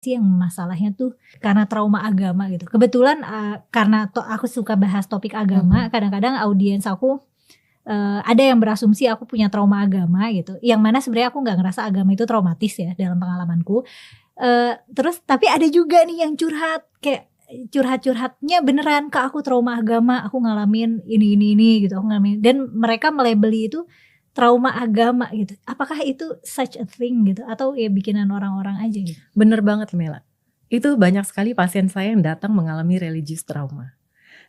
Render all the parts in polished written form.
sih yang masalahnya tuh karena trauma agama gitu. Kebetulan, karena aku suka bahas topik agama, kadang-kadang audiens aku, ada yang berasumsi aku punya trauma agama gitu, yang mana sebenarnya aku nggak ngerasa agama itu traumatis ya dalam pengalamanku. Terus tapi ada juga nih yang curhat, kayak curhat-curhatnya beneran, "Kak, aku trauma agama, aku ngalamin ini," gitu, aku ngalamin dan mereka melabeli itu trauma agama gitu. Apakah itu such a thing gitu atau ya bikinan orang-orang aja gitu? Bener banget Mela, itu banyak sekali pasien saya yang datang mengalami religious trauma.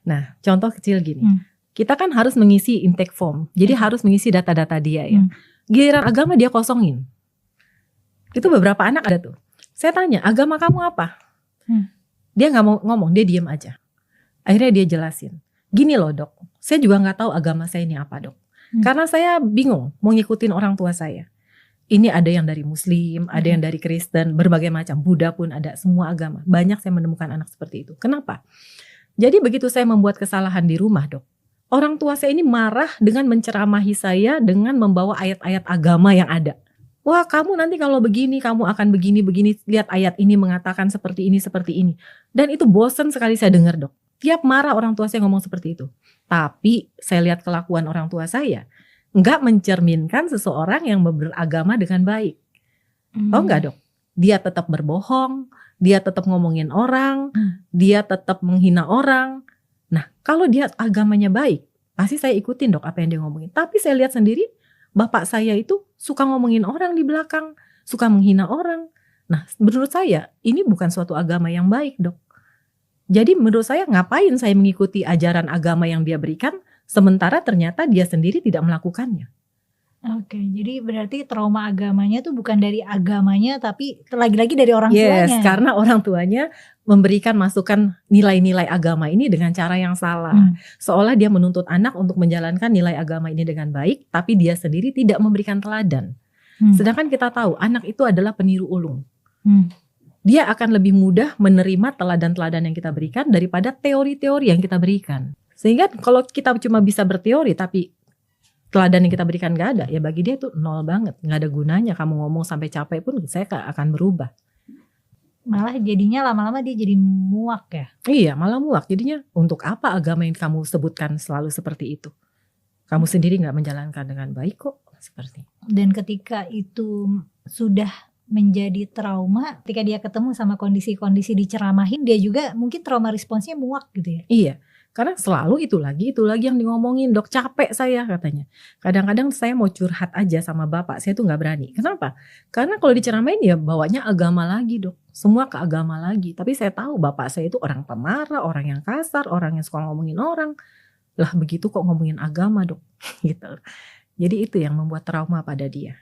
Nah contoh kecil gini, kita kan harus mengisi intake form, jadi harus mengisi data-data dia ya. Giliran agama dia kosongin. Itu beberapa anak ada tuh, saya tanya, agama kamu apa? Dia gak mau ngomong, dia diem aja. Akhirnya dia jelasin, gini loh dok, saya juga gak tahu agama saya ini apa dok. Karena saya bingung mau ngikutin orang tua saya. Ini ada yang dari Muslim, ada yang dari Kristen, berbagai macam, Buddha pun ada, semua agama. Banyak saya menemukan anak seperti itu. Kenapa? Jadi begitu saya membuat kesalahan di rumah dok, orang tua saya ini marah dengan menceramahi saya dengan membawa ayat-ayat agama yang ada. Wah kamu nanti kalau begini, kamu akan begini-begini, lihat ayat ini mengatakan seperti ini, seperti ini. Dan itu bosen sekali saya dengar dok. Tiap marah orang tua saya ngomong seperti itu. Tapi saya lihat kelakuan orang tua saya nggak mencerminkan seseorang yang beragama dengan baik. Oh enggak dok, dia tetap berbohong, dia tetap ngomongin orang, dia tetap menghina orang. Nah kalau dia agamanya baik, pasti saya ikutin dok apa yang dia ngomongin. Tapi saya lihat sendiri, bapak saya itu suka ngomongin orang di belakang, suka menghina orang. Nah menurut saya ini bukan suatu agama yang baik dok. Jadi menurut saya ngapain saya mengikuti ajaran agama yang dia berikan, sementara ternyata dia sendiri tidak melakukannya. Oke, jadi berarti trauma agamanya tuh bukan dari agamanya, tapi lagi-lagi dari orang tuanya. Yes, karena orang tuanya memberikan masukan nilai-nilai agama ini dengan cara yang salah. Seolah dia menuntut anak untuk menjalankan nilai agama ini dengan baik, tapi dia sendiri tidak memberikan teladan. Sedangkan kita tahu anak itu adalah peniru ulung. Dia akan lebih mudah menerima teladan-teladan yang kita berikan daripada teori-teori yang kita berikan. Sehingga kalau kita cuma bisa berteori tapi teladan yang kita berikan gak ada, ya bagi dia itu nol banget, gak ada gunanya. Kamu ngomong sampai capek pun saya akan berubah. Malah jadinya lama-lama dia jadi muak ya? Iya malah muak, jadinya untuk apa agama yang kamu sebutkan selalu seperti itu? Kamu sendiri gak menjalankan dengan baik kok. Seperti. Dan ketika itu sudah menjadi trauma, ketika dia ketemu sama kondisi-kondisi diceramahin, dia juga mungkin trauma responsnya muak gitu ya? Iya, karena selalu itu lagi yang ngomongin, dok capek saya katanya. Kadang-kadang saya mau curhat aja sama bapak, saya tuh gak berani. Kenapa? Karena kalau diceramahin ya bawanya agama lagi dok, semua ke agama lagi. Tapi saya tahu bapak saya itu orang pemarah, orang yang kasar, orang yang suka ngomongin orang. Lah begitu kok ngomongin agama dok, gitu. Jadi itu yang membuat trauma pada dia.